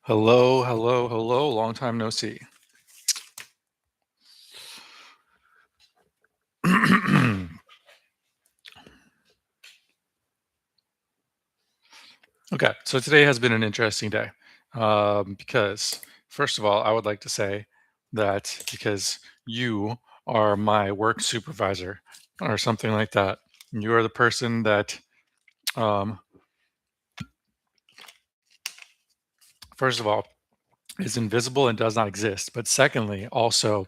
Hello, hello, hello. Long time no see. Okay, so today has been an interesting day because, first of all, I would like to say that because you are my work supervisor or something like that, you are the person that, um, first of all, is invisible and does not exist, but secondly, also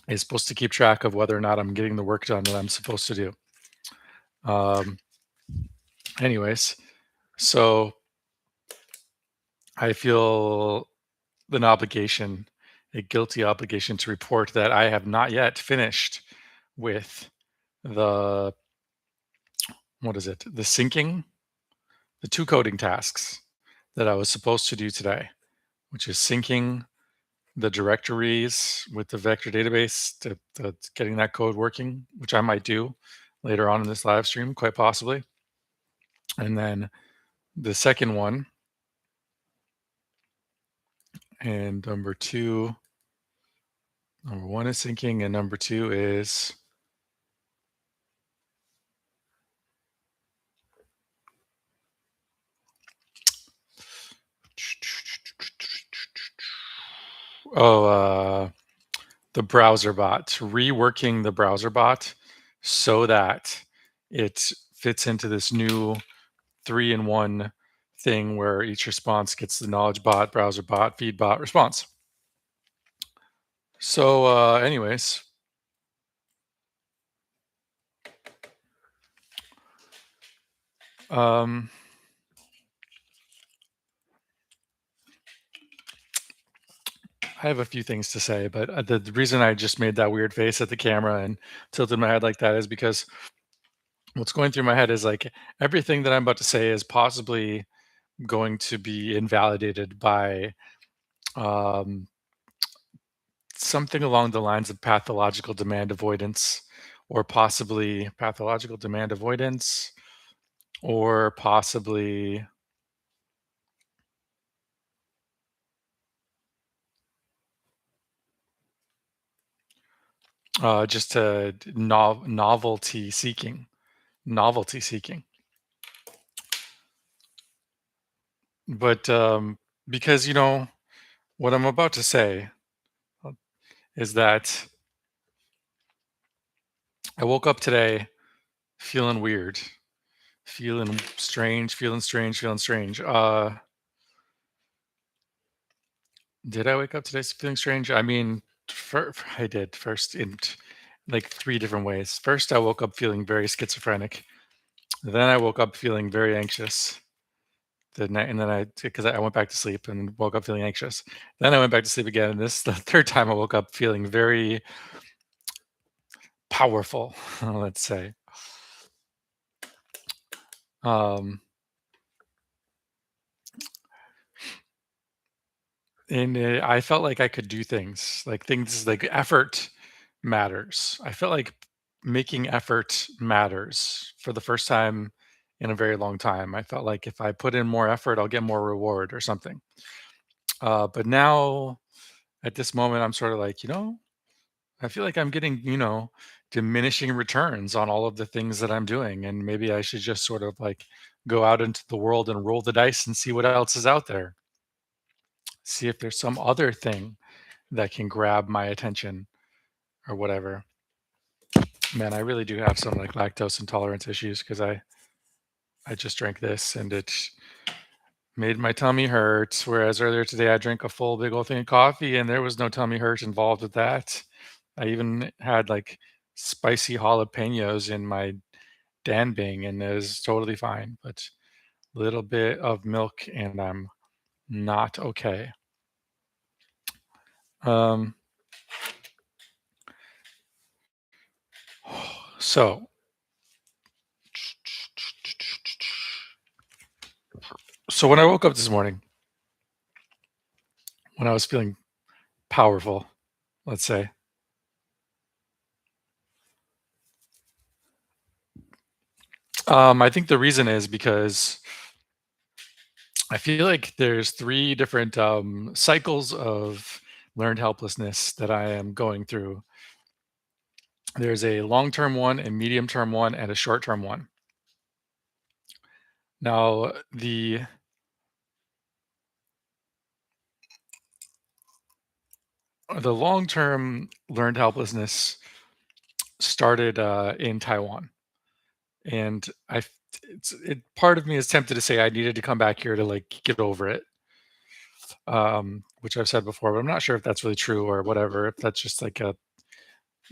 is supposed to keep track of whether or not I'm getting the work done that I'm supposed to do. Um, anyways, so I feel an obligation, a guilty obligation to report that I have not yet finished with the what is it? The syncing, the two coding tasks that I was supposed to do today, which is syncing the directories with the vector database to getting that code working, which I might do later on in this live stream, quite possibly. And then the second one, and number one is syncing, and number two is oh, the browser bot, reworking the browser bot so that it fits into this new three-in-one thing where each response gets the knowledge bot, browser bot, feed bot response. So, anyways, um, I have a few things to say, but the reason I just made that weird face at the camera and tilted my head like that is because what's going through my head is like everything that I'm about to say is possibly going to be invalidated by um, something along the lines of pathological demand avoidance, or possibly pathological demand avoidance, or possibly just a novelty seeking. But because what I'm about to say uh, is that I woke up today feeling weird, feeling strange. Did I wake up today feeling strange? I mean, I did first in like three different ways. First, I woke up feeling very schizophrenic. Then I woke up feeling very anxious. The night, and then because I went back to sleep and woke up feeling anxious. Then I went back to sleep again, and this the third time I woke up feeling very powerful. Let's say, um, and I felt like I could do things like effort matters. I felt like making effort matters for the first time in a very long time. I felt like if I put in more effort, I'll get more reward or something. But now at this moment, I'm sort of like, I feel like I'm getting, diminishing returns on all of the things that I'm doing. And maybe I should just sort of like go out into the world and roll the dice and see what else is out there. See if there's some other thing that can grab my attention or whatever. Man, I really do have some like lactose intolerance issues because I just drank this and it made my tummy hurt. Whereas earlier today I drank a full big old thing of coffee and there was no tummy hurt involved with that. I even had like spicy jalapenos in my danbing and it was totally fine. But a little bit of milk and I'm not okay. Um, so so when I woke up this morning, when I was feeling powerful, let's say, I think the reason is because I feel like there's 3 different, cycles of learned helplessness that I am going through. There's a long-term one, a medium-term one, and a short-term one. Now, the long-term learned helplessness started, in Taiwan, and part of me is tempted to say I needed to come back here to, like, get over it, which I've said before, but I'm not sure if that's really true or whatever, if that's just like a,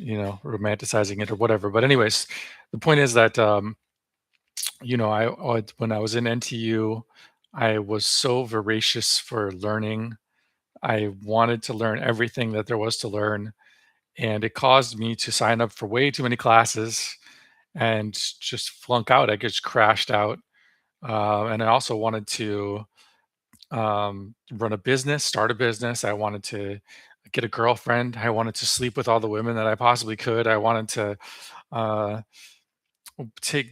romanticizing it or whatever. But anyways, the point is that, when I was in NTU, I was so voracious for learning. I wanted to learn everything that there was to learn, and it caused me to sign up for way too many classes and just flunk out. I just crashed out. And I also wanted to run a business, start a business. I wanted to get a girlfriend. I wanted to sleep with all the women that I possibly could. I wanted to uh,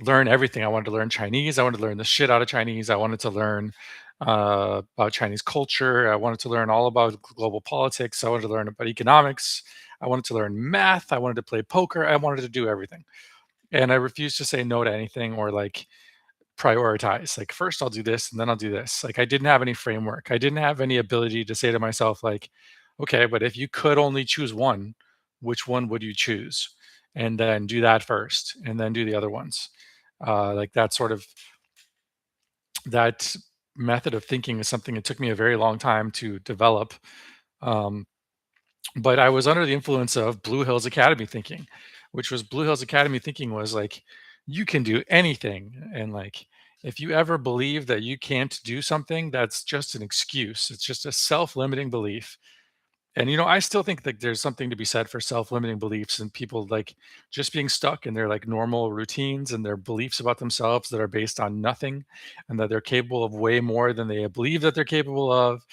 learn everything. I wanted to learn Chinese. I wanted to learn the shit out of Chinese. I wanted to learn about Chinese culture. I wanted to learn all about global politics. I wanted to learn about economics. I wanted to learn math. I wanted to play poker. I wanted to do everything. And I refused to say no to anything or like prioritize. Like, first I'll do this and then I'll do this. Like, I didn't have any framework. I didn't have any ability to say to myself, like, okay, but if you could only choose one, which one would you choose? And then do that first and then do the other ones. Like that method of thinking is something that took me a very long time to develop. Um, but I was under the influence of Blue Hills Academy thinking, which was Blue Hills Academy thinking was like, you can do anything. And like, if you ever believe that you can't do something, that's just an excuse. It's just a self limiting belief. And, I still think that there's something to be said for self limiting beliefs and people like just being stuck in their like normal routines and their beliefs about themselves that are based on nothing and that they're capable of way more than they believe that they're capable of,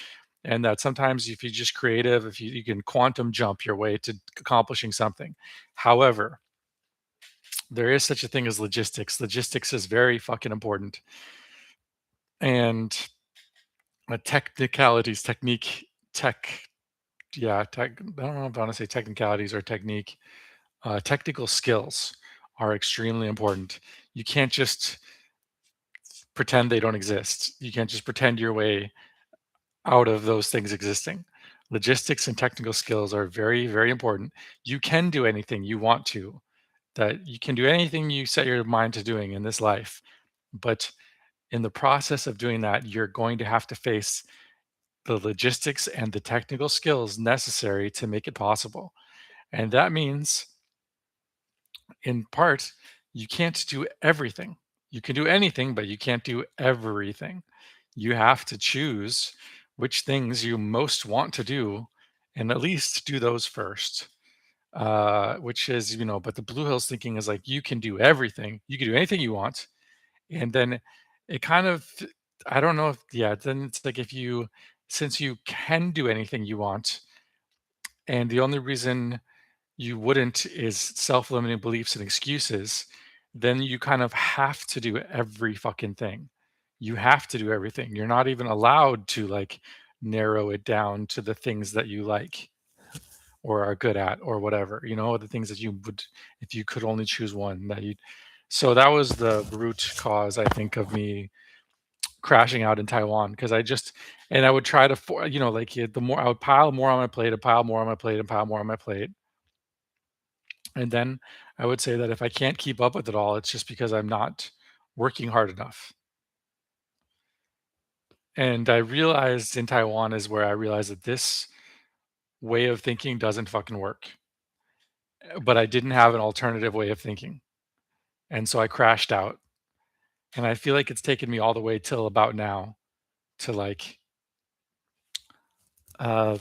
and that sometimes if you're just creative, if you can quantum jump your way to accomplishing something. However, there is such a thing as logistics. Logistics is very fucking important, and technicalities, technique, tech, yeah, tech. I don't know if I want to say technicalities or technique. Technical skills are extremely important. You can't just pretend they don't exist. You can't just pretend your way out of those things existing. Logistics and technical skills are very, very important. You can do anything you want to, that you can do anything you set your mind to doing in this life. But in the process of doing that, you're going to have to face the logistics and the technical skills necessary to make it possible. And that means, in part, you can't do everything. You can do anything, but you can't do everything. You have to choose which things you most want to do and at least do those first. Which is, but the Blue Hills thinking is like you can do everything, you can do anything you want. And then it kind of, I don't know if, yeah, then it's like if you, since you can do anything you want, and the only reason you wouldn't is self-limiting beliefs and excuses, then you kind of have to do every fucking thing. You have to do everything. You're not even allowed to like narrow it down to the things that you like or are good at or whatever, the things that you would, if you could only choose one that you. So that was the root cause, I think, of me crashing out in Taiwan because and I would try to, like the more I would pile more on my plate and pile more on my plate and pile more on my plate. And then I would say that if I can't keep up with it all, it's just because I'm not working hard enough. And I realized in Taiwan is where I realized that this way of thinking doesn't fucking work. But I didn't have an alternative way of thinking. And so I crashed out. And I feel like it's taken me all the way till about now to like uh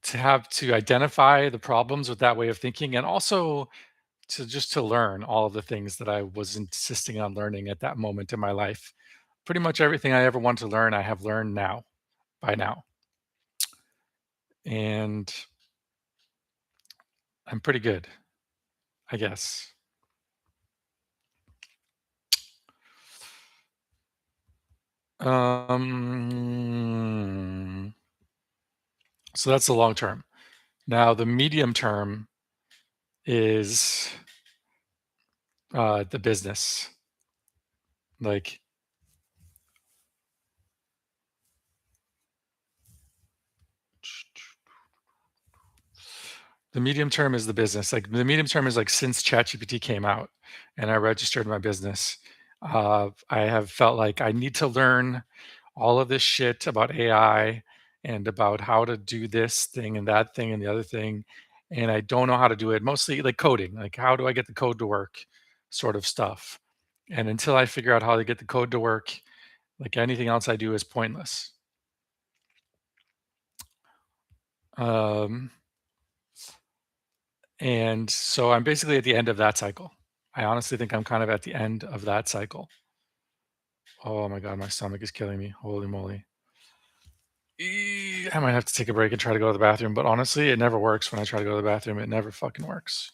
to have to identify the problems with that way of thinking and also to learn all of the things that I was insisting on learning at that moment in my life. Pretty much everything I ever wanted to learn, I have learned now, by now. And I'm pretty good, I guess. Um, so that's the long term. Now the medium term is the business. Like the medium term is the business. Like the medium term is like since ChatGPT came out and I registered my business, I have felt like I need to learn all of this shit about AI and about how to do this thing and that thing and the other thing. And I don't know how to do it. Mostly like coding, like how do I get the code to work, sort of stuff. And until I figure out how to get the code to work, like anything else I do is pointless. Um, and so I'm basically at the end of that cycle. I honestly think I'm kind of at the end of that cycle. Oh my god, my stomach is killing me. Holy moly. I might have to take a break and try to go to the bathroom, but honestly, it never works when I try to go to the bathroom. It never fucking works.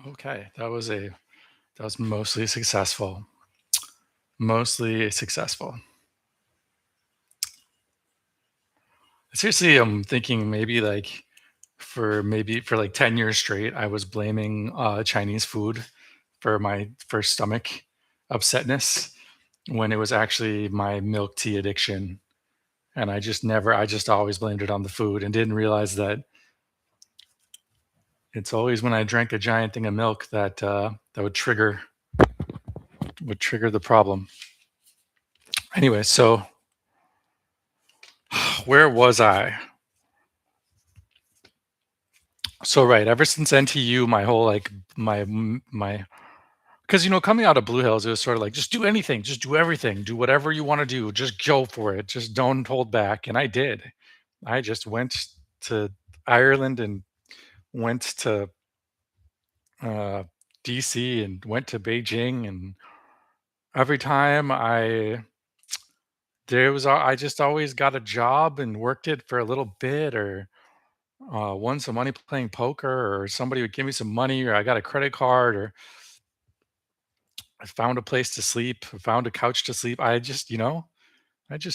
Okay, that was mostly successful. Mostly successful. Seriously, I'm thinking maybe maybe for like 10 years straight, I was blaming Chinese food for my first stomach upsetness when it was actually my milk tea addiction. And I just always blamed it on the food and didn't realize that it's always when I drank a giant thing of milk that that would trigger the problem. Anyway, so where was I? So right, ever since NTU, my whole like my because coming out of Blue Hills, it was sort of like just do anything, just do everything, do whatever you want to do, just go for it, just don't hold back. And I did. I just went to Ireland and went to uh, DC and went to Beijing, and every time I just always got a job and worked it for a little bit, or won some money playing poker, or somebody would give me some money, or I got a credit card, or I found a place to sleep, I found a couch to sleep. I just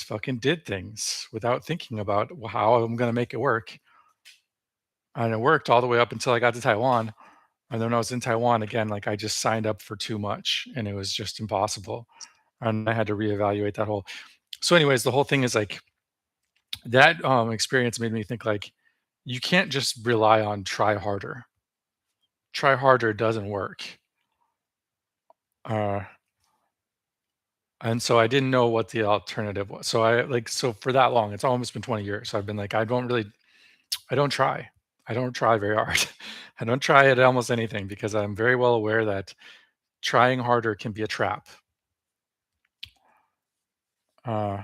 fucking did things without thinking about how I'm gonna make it work. And it worked all the way up until I got to Taiwan. And then when I was in Taiwan again, like I just signed up for too much and it was just impossible. And I had to reevaluate that whole so anyways, the whole thing is like that experience made me think like you can't just rely on try harder. Try harder doesn't work. Uh and so I didn't know what the alternative was. So so for that long, it's almost been 20 years. So I've been like, I don't try. I don't try very hard. I don't try at almost anything because I'm very well aware that trying harder can be a trap. Uh,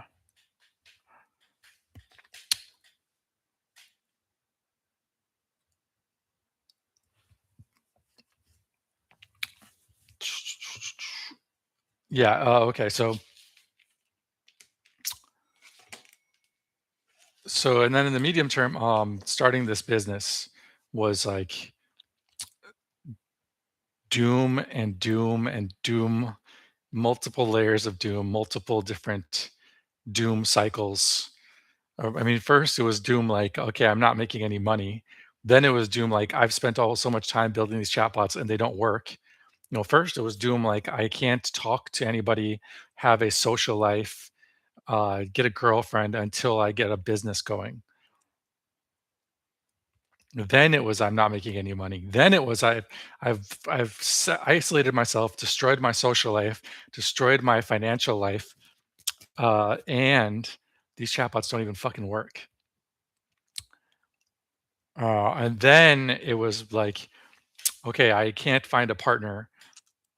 yeah. Okay. And then in the medium term, starting this business was like doom and doom and doom, multiple layers of doom, multiple different doom cycles. I mean, first it was doom like, okay, I'm not making any money. Then it was doom like I've spent so much time building these chatbots and they don't work. First it was doom like I can't talk to anybody, have a social life, get a girlfriend until I get a business going. Then it was I'm not making any money. Then it was isolated myself, destroyed my social life, destroyed my financial life, and these chatbots don't even fucking work. And then it was like, okay, I can't find a partner.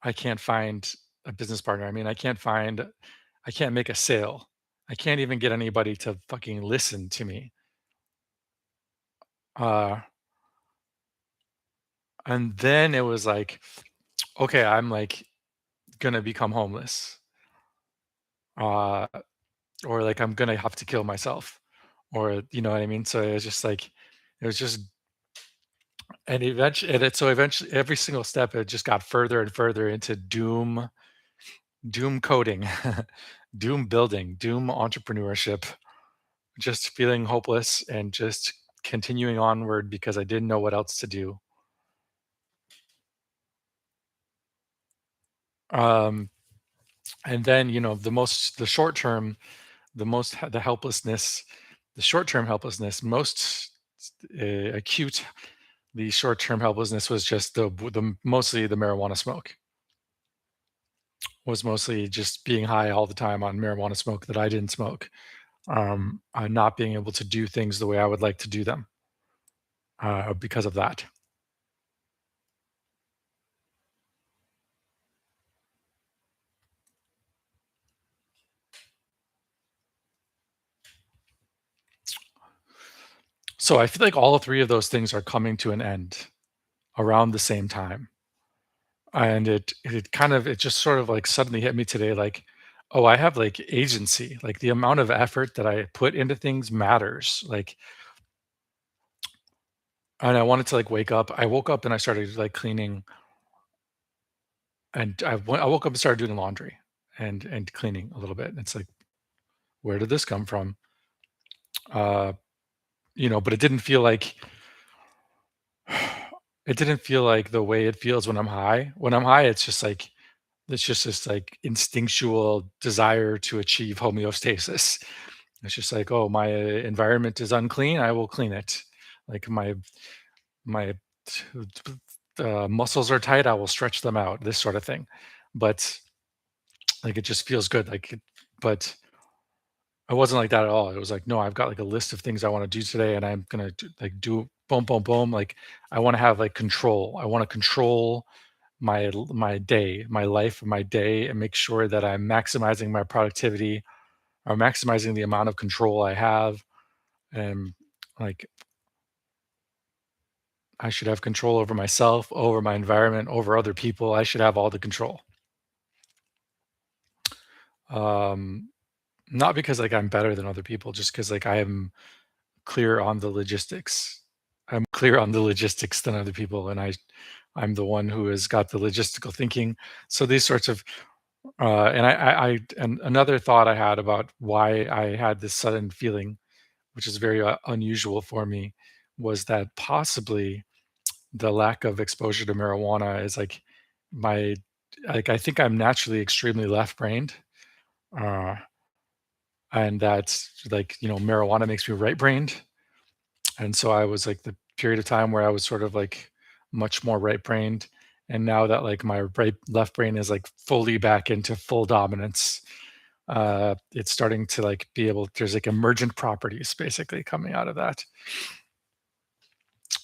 I can't find a business partner. I mean, I can't make a sale. I can't even get anybody to fucking listen to me. Uh, and then it was like, okay, I'm like gonna become homeless. Uh, or like I'm gonna have to kill myself. Or you know what I mean? So it was just like it was just so eventually every single step it just got further and further into doom coding, doom building, doom entrepreneurship, just feeling hopeless and just continuing onward because I didn't know what else to do. Um, and then, the short term, the helplessness, the short term helplessness, most acute, the short term helplessness was just mostly the marijuana smoke, was mostly just being high all the time on marijuana smoke that I didn't smoke, not being able to do things the way I would like to do them because of that. So I feel like all three of those things are coming to an end around the same time. And it just sort of like suddenly hit me today like, oh, I have like agency. Like the amount of effort that I put into things matters. Like, and I wanted to like wake up. I woke up and I started like cleaning. And I woke up and started doing laundry and cleaning a little bit, and it's like, "Where did this come from?" Uh, but it didn't feel like the way it feels when I'm high. When I'm high, it's just this, like, instinctual desire to achieve homeostasis. It's just like, "Oh, my environment is unclean, I will clean it." Like, my t muscles are tight, I will stretch them out, this sort of thing. But, like, it just feels good, but it wasn't like that at all. It was like, "No, I've got, like, a list of things I wanna do today, and I'm gonna do boom, boom, boom." Like, I wanna have, like, control. I wanna control my day, my life, my day, and make sure that I'm maximizing my productivity or maximizing the amount of control I have. And, like, I should have control over myself, over my environment, over other people. I should have all the control. Um, Not because, like, I'm better than other people, just because, like, I am clear on the logistics. I'm clear on the logistics than other people, and I'm the one who has got the logistical thinking. So these sorts of and and another thought I had about why I had this sudden feeling, which is very unusual for me, was that possibly the lack of exposure to marijuana is my I think I'm naturally extremely left-brained, uh, and that's marijuana makes me right-brained. And so I was like the period of time where I was sort of like much more right-brained, and now that like my left brain is like fully back into full dominance, it's starting to like be able. There's like emergent properties basically coming out of that.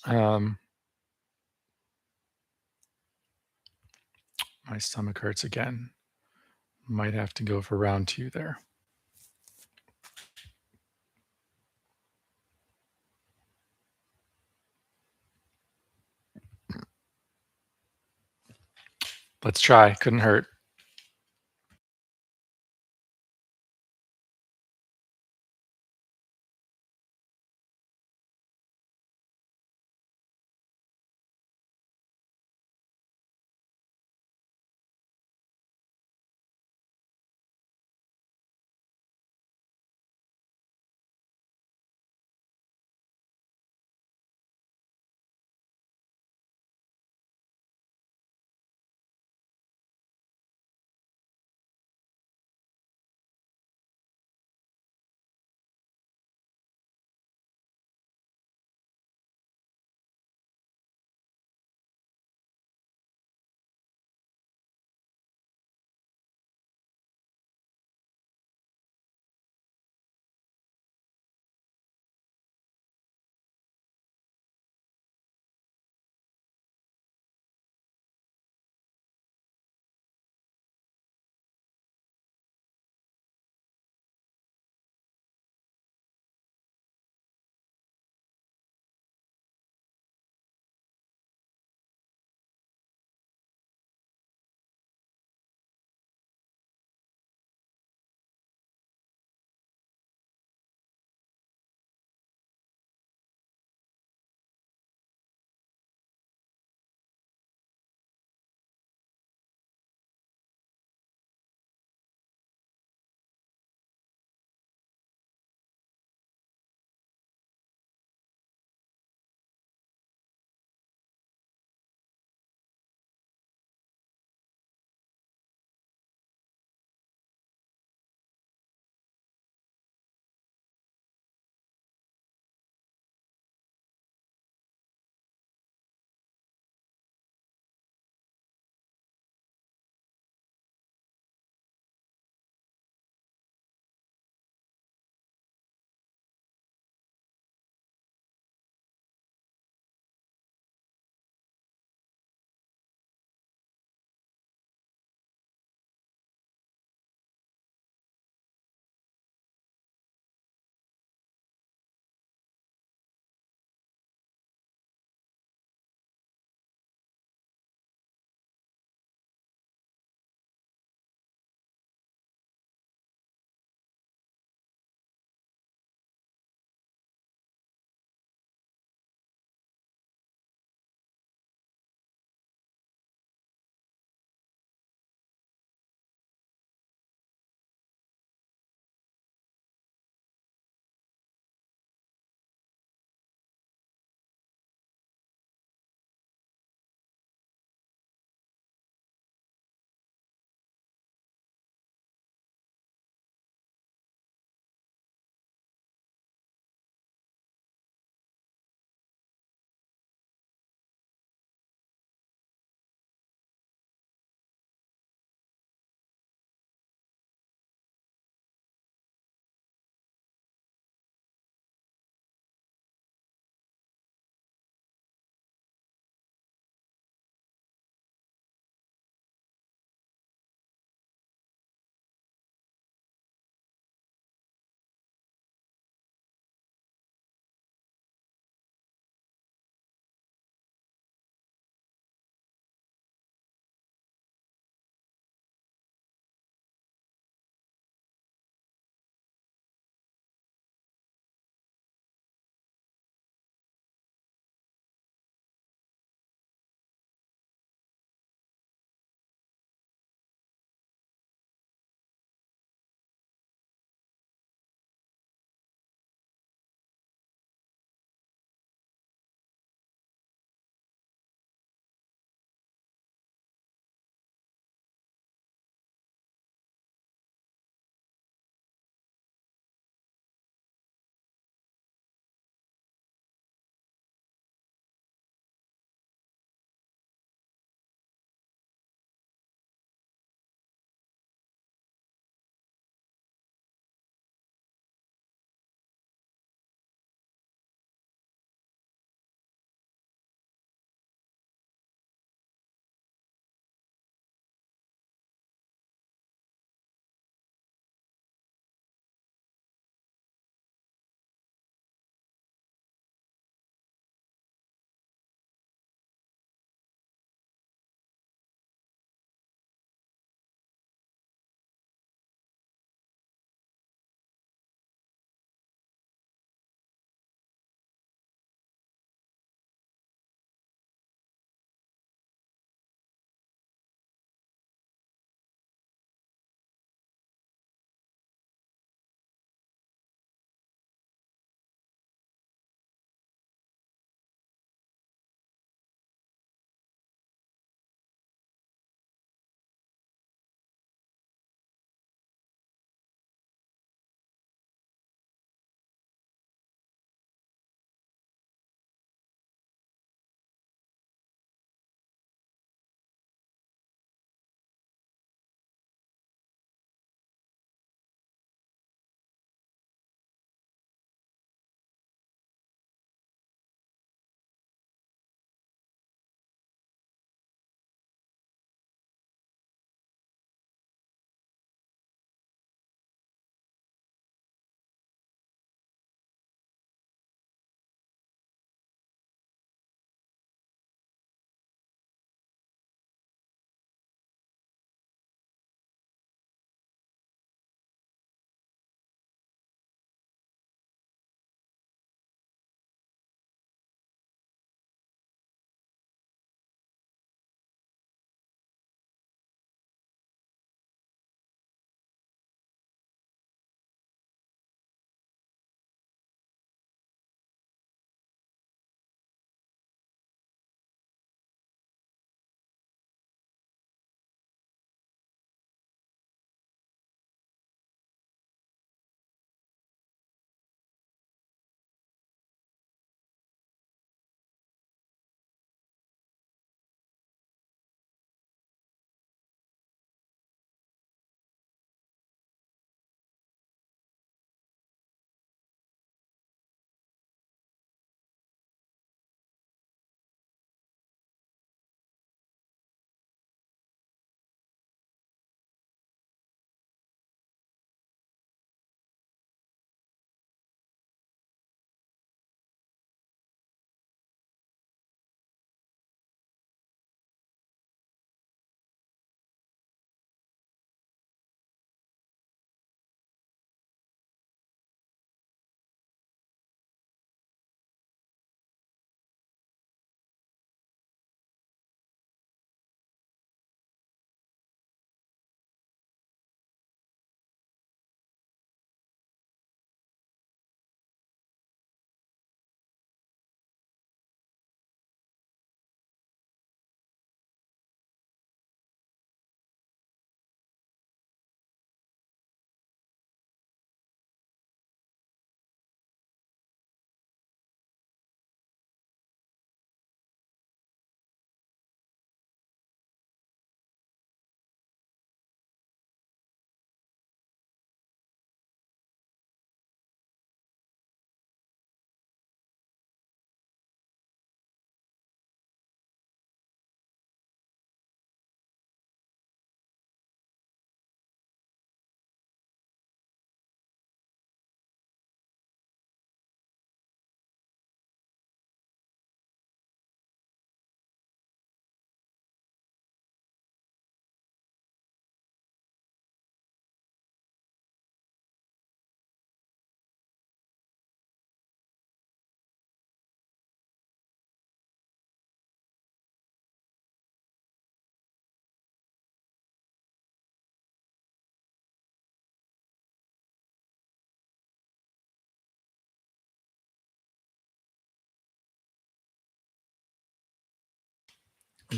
Um, my stomach hurts again. Might have to go for round two there. Let's try. Couldn't hurt.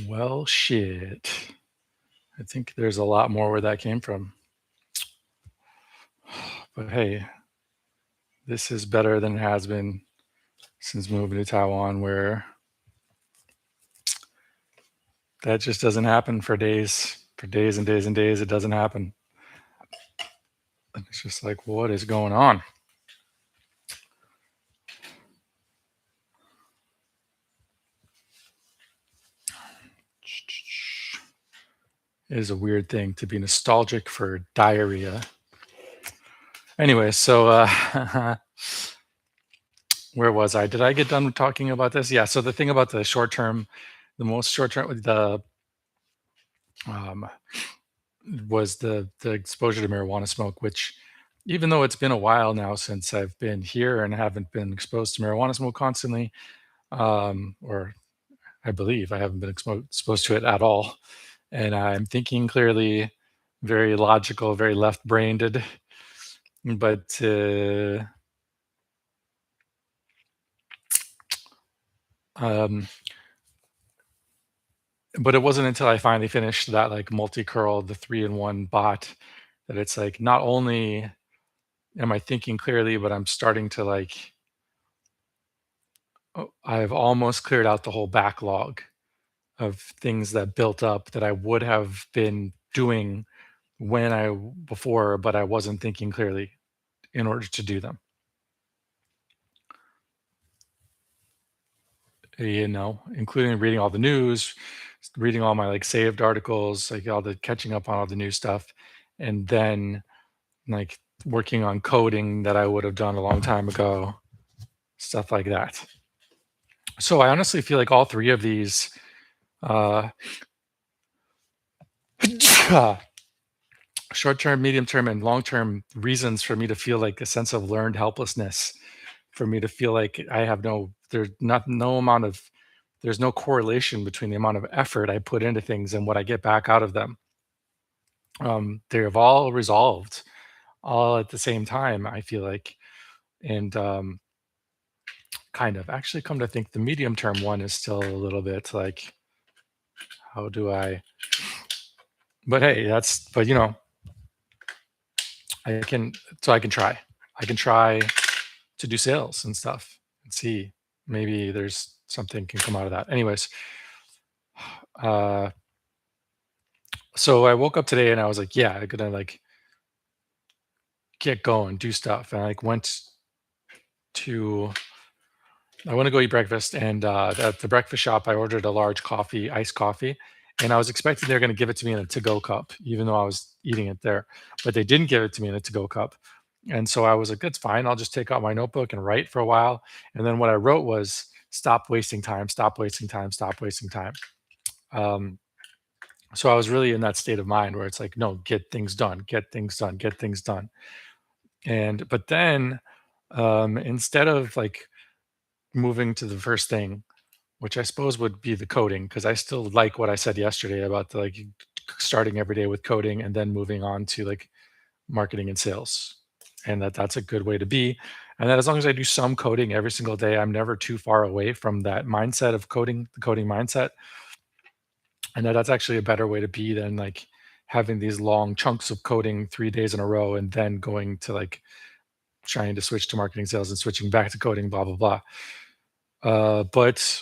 Well, shit. I think there's a lot more where that came from. But hey, this is better than it has been since moving to Taiwan, where that just doesn't happen for days and days and days. It doesn't happen. And it's just like, what is going on? It is a weird thing to be nostalgic for diarrhea. Anyway, so where was I? Did I get done talking about this? Yeah. So the thing about the short term, the most short term, the um, was the exposure to marijuana smoke, which even though it's been a while now since I've been here and haven't been exposed to marijuana smoke constantly, or I believe I haven't been exposed to it at all, and I'm thinking clearly, very logical, very left-brained, but um, but it wasn't until I finally finished that like multi-curl, the three-in-one bot, that it's like not only am I thinking clearly, but I'm starting to like I've almost cleared out the whole backlog of things that built up that I would have been doing before, but I wasn't thinking clearly in order to do them. Including reading all the news, reading all my like saved articles, like all the catching up on all the new stuff, and then like working on coding that I would have done a long time ago, stuff like that. So I honestly feel like all three of these uh short term, medium term, and long term reasons for me to feel like a sense of learned helplessness, for me to feel like I have there's not no amount of there's no correlation between the amount of effort I put into things and what I get back out of them. They have all resolved all at the same time, I feel like. And kind of actually come to think the medium term one is still a little bit like, how do I, but hey, but I can, so I can try to do sales and stuff and see maybe there's something can come out of that. Anyways, uh, so I woke up today and I was like, yeah, I'm gonna like get going, do stuff, and I like went to I want to go eat breakfast, and at the breakfast shop, I ordered a large coffee, iced coffee, and I was expecting they're going to give it to me in a to-go cup, even though I was eating it there, but they didn't give it to me in a to-go cup, and so I was like, "That's fine. I'll just take out my notebook and write for a while." And then what I wrote was, "Stop wasting time. Stop wasting time. Stop wasting time." Um, so I was really in that state of mind where it's like, "No, get things done. Get things done. Get things done." And but then instead of like moving to the first thing, which I suppose would be the coding, because I still like what I said yesterday about the, like, starting every day with coding and then moving on to, like, marketing and sales, and that's a good way to be, and that as long as I do some coding every single day, I'm never too far away from that mindset of coding, the coding mindset, and that's actually a better way to be than, like, having these long chunks of coding 3 days in a row and then going to, like, trying to switch to marketing, sales, and switching back to coding, blah, blah, blah. But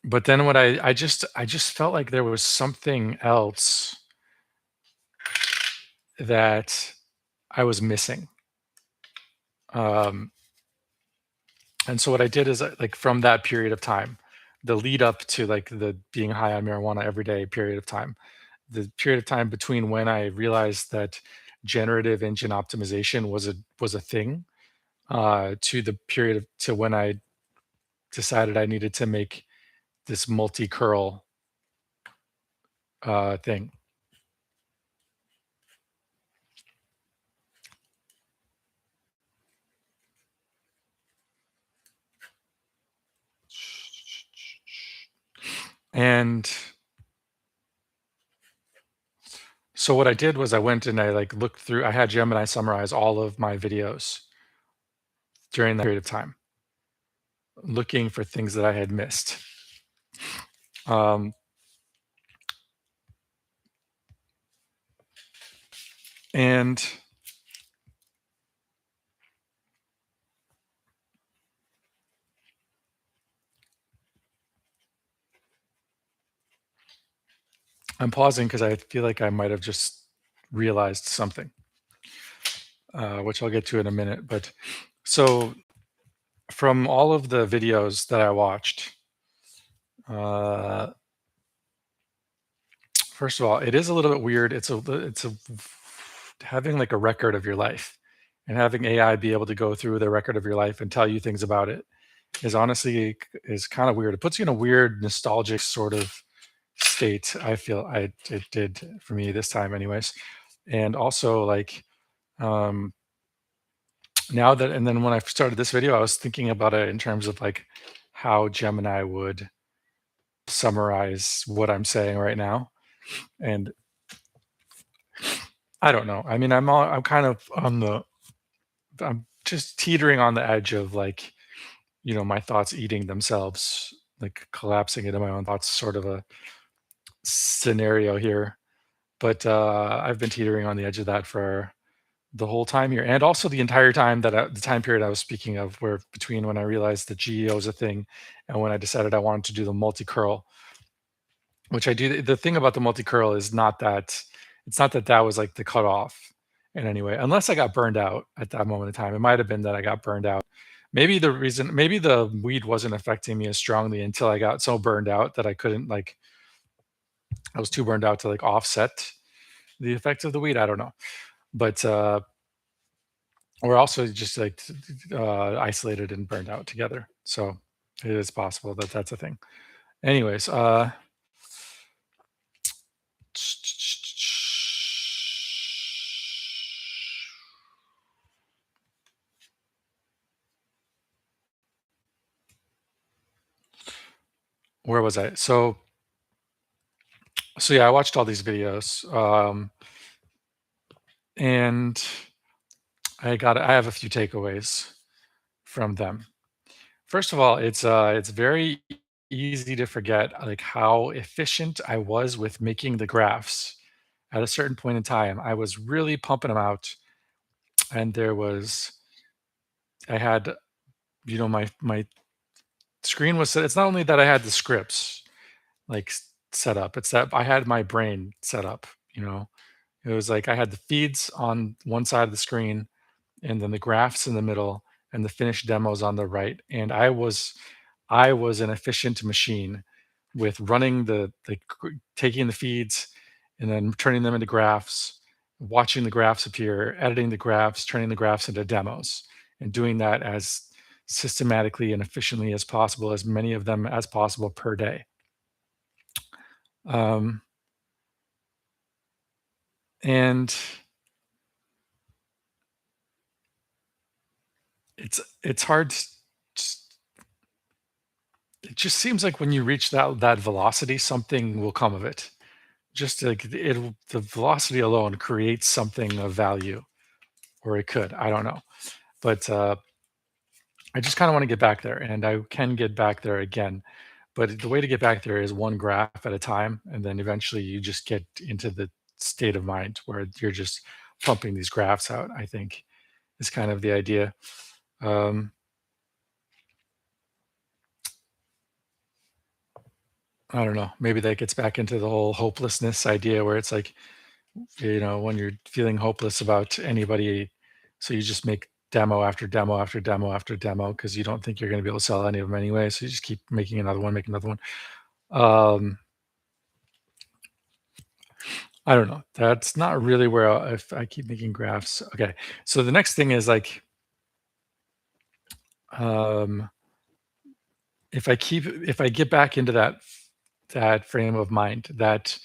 but then what I just felt like there was something else that I was missing. Um, and so what I did is like from that period of time, the lead up to like the being high on marijuana every day period of time, the period of time between when I realized that generative engine optimization was a thing, to the period to when I decided I needed to make this multi curl thing. And so what I did was I went and I like looked through I had Gemini summarize all of my videos during that period of time, looking for things that I had missed. Um, and I'm pausing because I feel like I might have just realized something, which I'll get to in a minute. But so from all of the videos that I watched, uh, first of all, it is a little bit weird. It's a having like a record of your life and having AI be able to go through the record of your life and tell you things about it is honestly is kind of weird. It puts you in a weird nostalgic sort of state. I feel I it did for me this time, anyways. And also like um, now that and then when I started this video, I was thinking about it in terms of like how Gemini would summarize what I'm saying right now. And I don't know. I mean, I'm kind of on the I'm just teetering on the edge of like, my thoughts eating themselves, like collapsing into my own thoughts, sort of a scenario here. But I've been teetering on the edge of that for the whole time here, and also the entire time the time period I was speaking of, where between when I realized that GEO is a thing and when I decided I wanted to do the multi curl, which I do. The thing about the multi curl is not that it's not that that was like the cutoff in any way, unless I got burned out at that moment in time. It might have been that I got burned out. Maybe the weed wasn't affecting me as strongly until I got so burned out that I couldn't like, I was too burned out to like offset the effects of the weed. I don't know, but we're also just like isolated and burned out together. So it is possible that that's a thing. Anyways, where was I? So yeah, I watched all these videos, and I have a few takeaways from them. First of all, it's very easy to forget like how efficient I was with making the graphs. At a certain point in time, I was really pumping them out, and I had my screen was set. It's not only that I had the scripts like set up; it's that I had my brain set up. It was like I had the feeds on one side of the screen, and then the graphs in the middle, and the finished demos on the right. And I was an efficient machine with running taking the feeds and then turning them into graphs, watching the graphs appear, editing the graphs, turning the graphs into demos, and doing that as systematically and efficiently as possible, as many of them as possible per day. Um, and it's hard. It just seems like when you reach that velocity, something will come of it. Just like the velocity alone creates something of value, or it could. I don't know, but I just kind of want to get back there, and I can get back there again. But the way to get back there is one graph at a time, and then eventually you just get into the state of mind where you're just pumping these graphs out. I think is kind of the idea. Um, I don't know. Maybe that gets back into the whole hopelessness idea, where it's like, when you're feeling hopeless about anybody, so you just make demo after demo after demo after demo because you don't think you're going to be able to sell any of them anyway. So you just keep making another one, make another one. Um, I don't know. That's not really where if I keep making graphs. Okay. So the next thing is like, um, if I get back into that frame of mind, that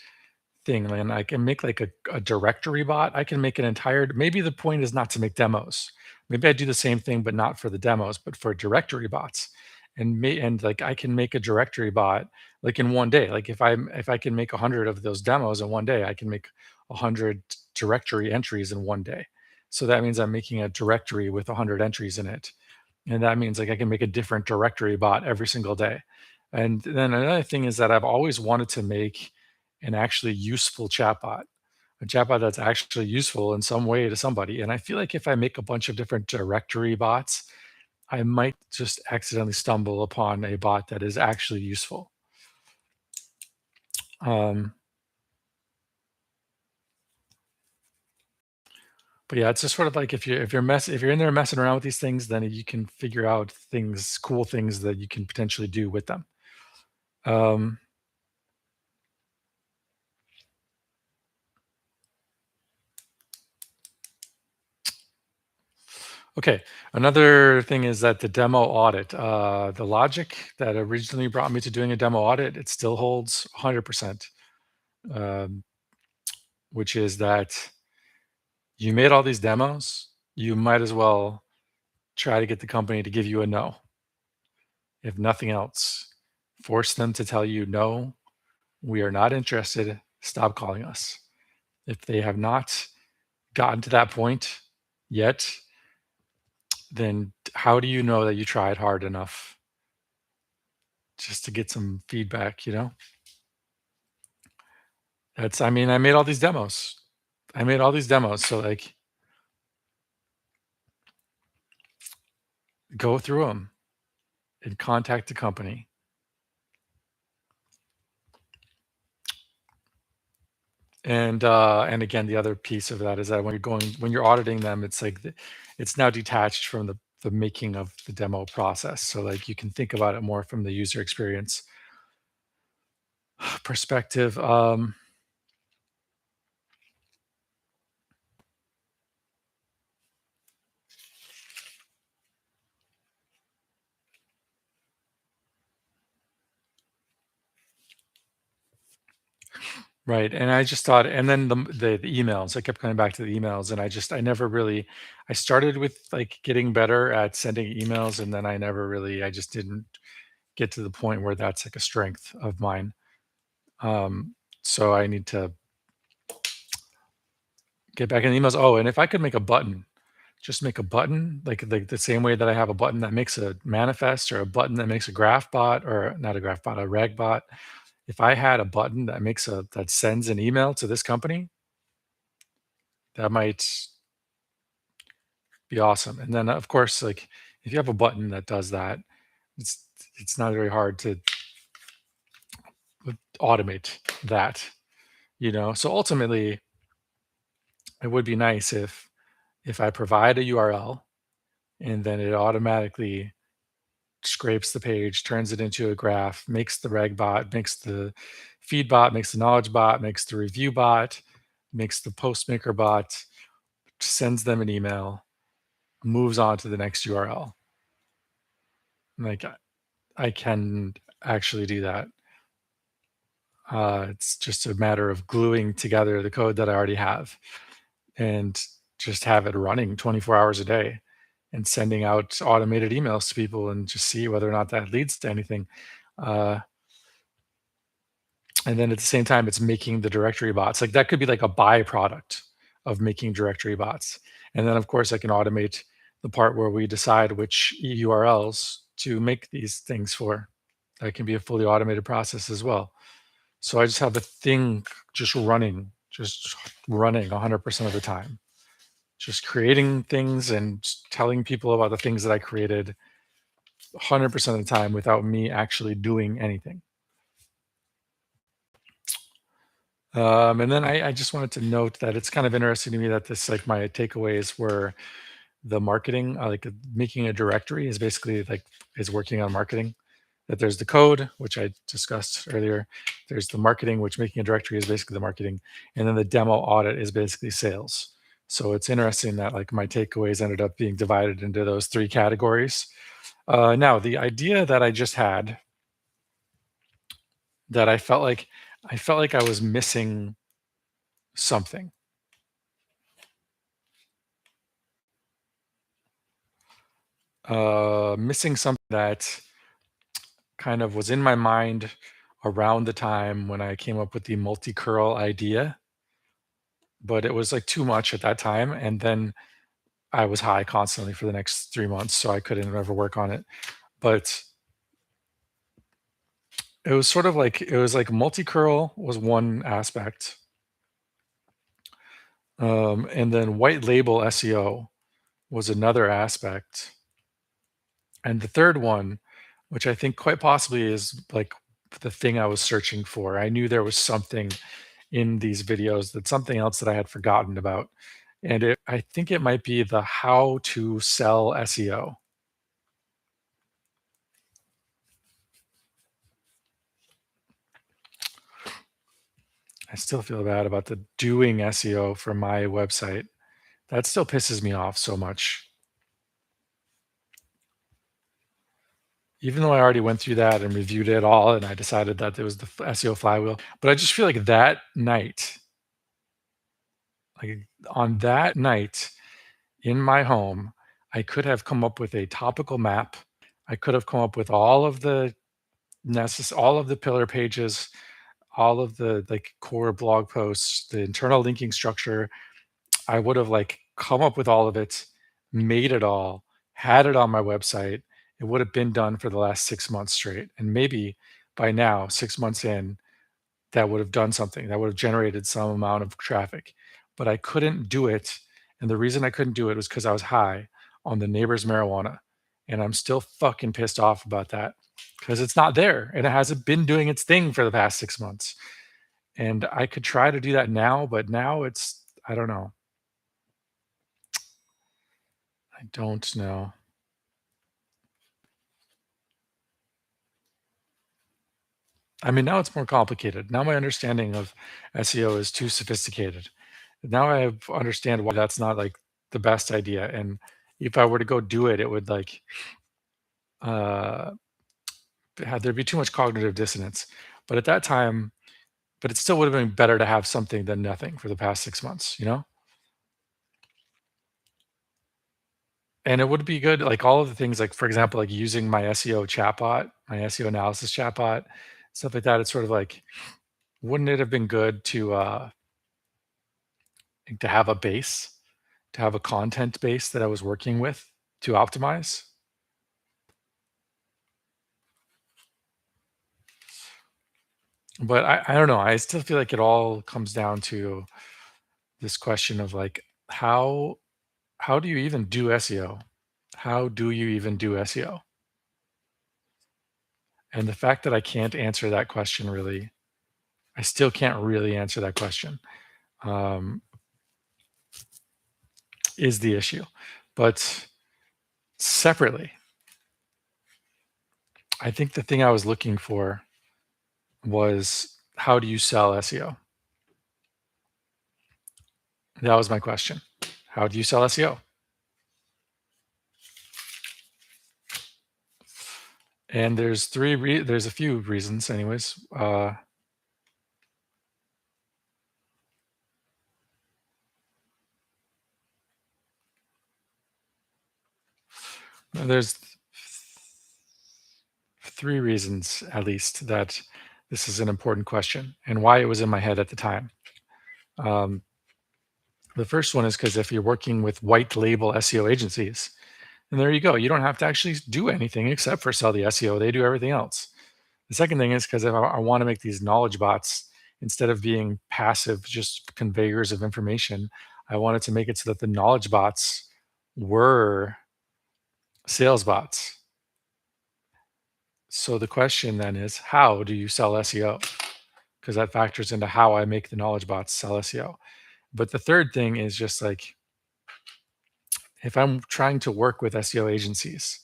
thing, and I can make like a directory bot. I can make an entire maybe the point is not to make demos. Maybe I do the same thing, but not for the demos, but for directory bots. And like I can make a directory bot like in one day. Like if I can make 100 of those demos in one day, I can make 100 directory entries in one day. So that means I'm making a directory with 100 entries in it. And that means like I can make a different directory bot every single day. And then another thing is that I've always wanted to make an actually useful chatbot, a chatbot that's actually useful in some way to somebody. And I feel like if I make a bunch of different directory bots, I might just accidentally stumble upon a bot that is actually useful. Um, but yeah, it's just sort of like if you're in there messing around with these things, then you can figure out things, cool things that you can potentially do with them. Um, Okay. Another thing is that the demo audit, the logic that originally brought me to doing a demo audit, it still holds 100%, um, which is that you made all these demos, you might as well try to get the company to give you a no. If nothing else, force them to tell you, no, we are not interested. Stop calling us. If they have not gotten to that point yet, then how do you know that you tried hard enough just to get some feedback, you know? I mean, I made all these demos. I made all these demos, so, like, go through them and contact the company. And again, the other piece of that is that when you're auditing them, it's like it's now detached from the making of the demo process. So, like, you can think about it more from the user experience perspective. Right, and I just thought and then the emails, I kept coming back to the emails, and I never really I started with, like, getting better at sending emails, and then I just didn't get to the point where that's, like, a strength of mine. Um, so I need to get back in the emails. Oh, and if I could make a button, just make a button, like the same way that I have a button that makes a manifest or a button that makes a graph bot or not a graph bot, a reg bot. If I had a button that sends an email to this company, that might be awesome. And then, of course, like if you have a button that does that, it's it's not very hard to automate that, you know. So ultimately, it would be nice if I provide a URL and then it automatically scrapes the page, turns it into a graph, makes the reg bot, makes the feed bot, makes the knowledge bot, makes the review bot, makes the post maker bot, sends them an email, moves on to the next URL. Like I can actually do that. It's just a matter of gluing together the code that I already have and just have it running 24 hours a day and sending out automated emails to people and just see whether or not that leads to anything. Uh, and then at the same time, it's making the directory bots. Like that could be like a byproduct of making directory bots. And then, of course, I can automate the part where we decide which URLs to make these things for. That can be a fully automated process as well. So I just have the thing just running 100% of the time, just creating things and telling people about the things that I created 100% of the time without me actually doing anything. And then I just wanted to note that it's kind of interesting to me that this, like, my takeaways were the marketing, making a directory is basically like is working on marketing. That there's the code, which I discussed earlier. There's the marketing, which making a directory is basically the marketing, and then the demo audit is basically sales. So it's interesting that like my takeaways ended up being divided into those three categories. Now the idea that I just had that I felt like I was missing something. Missing something that kind of was in my mind around the time when I came up with the multi-curl idea, but it was like too much at that time. And then I was high constantly for the next 3 months, so I couldn't ever work on it. But it was sort of like it was like multi-curl was one aspect, and then white label SEO was another aspect, and the third one, which I think quite possibly is like the thing I was searching for. I knew there was something in these videos, that something else that I had forgotten about, and I think it might be the how to sell SEO. I still feel bad about the doing SEO for my website. That still pisses me off so much. Even though I already went through that and reviewed it all and I decided that it was the SEO flywheel, but I just feel like that night, like on that night in my home, I could have come up with a topical map. I could have come up with all of the all of the pillar pages, all of the like core blog posts, the internal linking structure. I would have like come up with all of it, made it all, had it on my website. It would have been done for the last 6 months straight. And maybe by now, 6 months in, that would have done something that would have generated some amount of traffic. But I couldn't do it. And the reason I couldn't do it was because I was high on the neighbor's marijuana. And I'm still fucking pissed off about that because it's not there and it hasn't been doing its thing for the past 6 months. And I could try to do that now, but now I don't know. I don't know. I mean, now it's more complicated. Now my understanding of SEO is too sophisticated. Now I understand why that's not like the best idea. And if I were to go do it, it would like uh there'd be too much cognitive dissonance. But at that time, but it still would have been better to have something than nothing for the past 6 months, you know? And it would be good, like all of the things, like for example, like using my SEO chatbot, my SEO analysis chatbot, stuff like that. It's sort of like, wouldn't it have been good to have a base, to have a content base that I was working with to optimize? But I don't know. I still feel like it all comes down to this question of like how do you even do SEO? How do you even do SEO? And the fact that I can't answer that question really, I still can't really answer that question, um, is the issue. But separately, I think the thing I was looking for was how do you sell SEO? That was my question. How do you sell SEO? And there's a few reasons anyways. There's 3 reasons at least that this is an important question and why it was in my head at the time. Um, the first one is because if you're working with white label SEO agencies, and there you go, you don't have to actually do anything except for sell the SEO. They do everything else. The second thing is because if I want to make these knowledge bots, instead of being passive, just conveyors of information, I wanted to make it so that the knowledge bots were sales bots. So the question then is, how do you sell SEO? Because that factors into how I make the knowledge bots sell SEO. But the third thing is just like if I'm trying to work with SEO agencies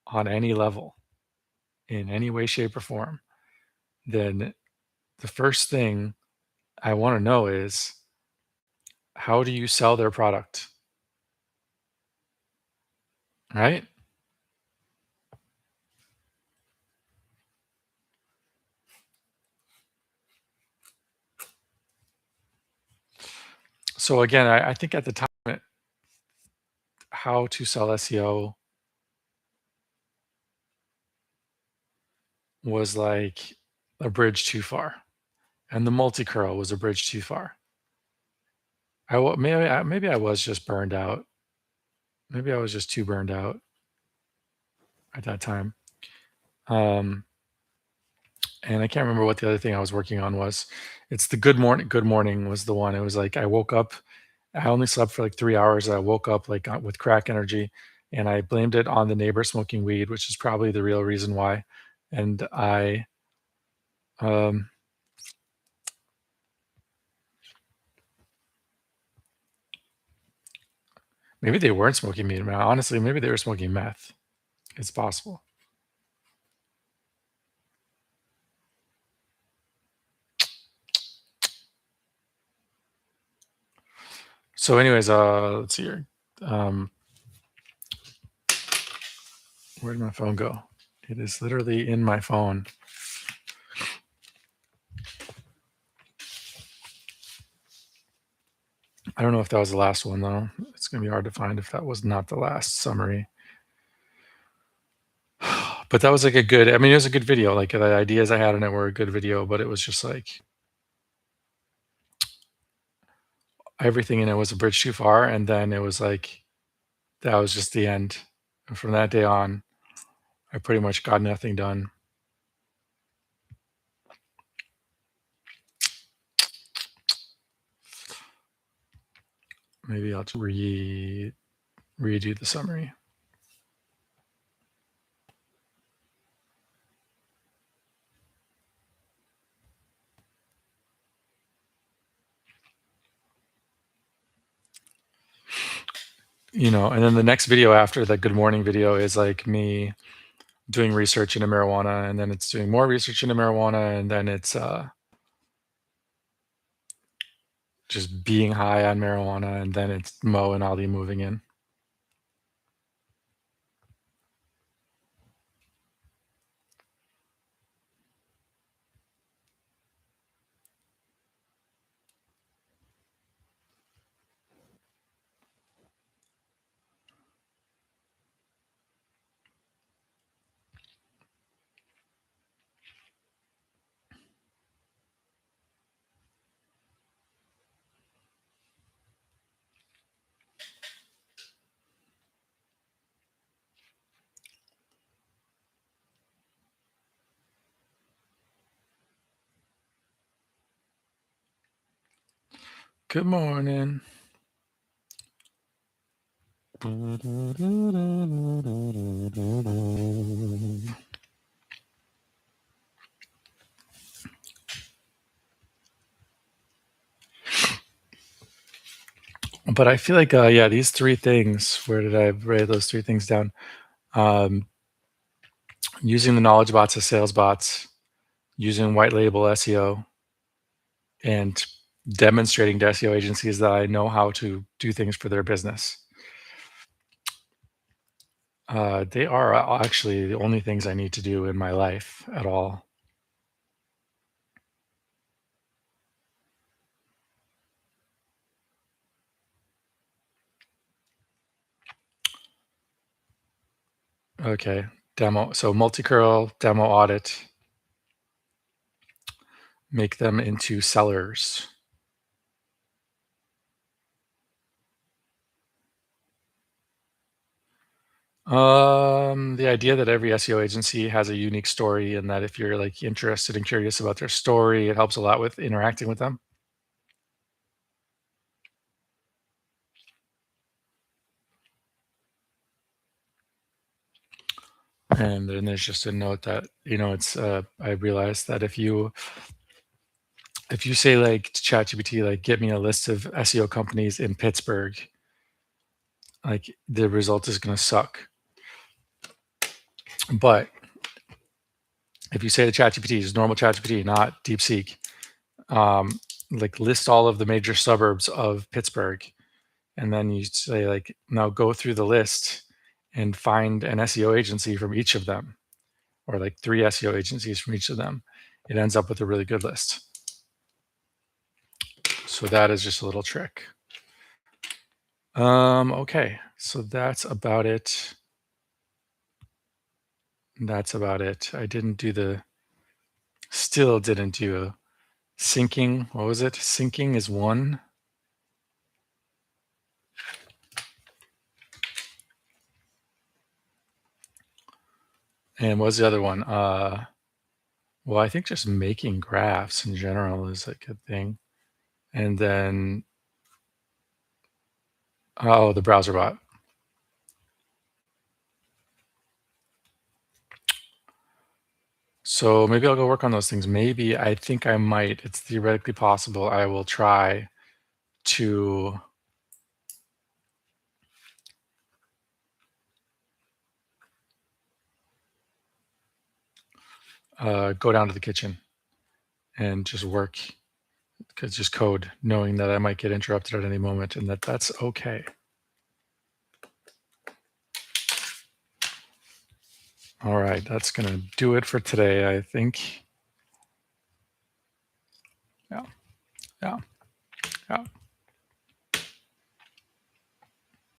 on any level, in any way, shape, or form, then the first thing I want to know is how do you sell their product? Right? So again, I think at the time, how to sell SEO was like a bridge too far, and the multi curl was a maybe I was just burned out. Maybe I was just too burned out at that time. Um, and I can't remember what the other thing I was working on was. It's the Good Morning was the one. It was like I woke up, I only slept for like 3 hours. I woke up like with crack energy, and I blamed it on the neighbor smoking weed, which is probably the real reason why. And um, maybe they weren't smoking weed. Man. Honestly, maybe they were smoking meth. It's possible. So, anyways, let's see here. Um, where did my phone go? It is literally in my phone. I don't know if that was the last one though. It's gonna be hard to find if that was not the last summary. But that was like a good. I mean, it was a good video. Like the ideas I had in it were a good video, but it was just like everything in it was a bridge too far, and then it was like that was just the end. And from that day on, I pretty much got nothing done. Maybe I'll just redo the summary. And then the next video after the good morning video is like me doing research into marijuana, and then it's doing more research into marijuana, and then it's just being high on marijuana, and then it's Mo and Ali moving in. Good morning. But I feel like, yeah, these 3 things, where did I write those 3 things down? Um, Using the knowledge bots as sales bots, using white label SEO, and demonstrating to SEO agencies that I know how to do things for their business. They are actually the only things I need to do in my life at all. Okay, demo. So multi-curl, demo audit, make them into sellers. The idea that every SEO agency has a unique story, and that if you're like interested and curious about their story, it helps a lot with interacting with them. And then there's just a note that, it's I realized that if you say like to ChatGPT, like get me a list of SEO companies in Pittsburgh, like the result is gonna suck. But if you say to ChatGPT, just normal ChatGPT, not DeepSeek, like list all of the major suburbs of Pittsburgh, and then you say like, now go through the list and find an SEO agency from each of them, or like 3 SEO agencies from each of them. It ends up with a really good list. So that is just a little trick. Okay, so that's about it. That's about it. I still didn't do a syncing. What was it? Syncing is 1. And what's the other one? Well, I think just making graphs in general is a good thing. And then, oh, the browser bot. So maybe I'll go work on those things. Maybe I think I might. It's theoretically possible. I will try to go down to the kitchen and just work, because just code, knowing that I might get interrupted at any moment and that that's okay. All right, that's gonna do it for today, I think. Yeah, yeah, yeah.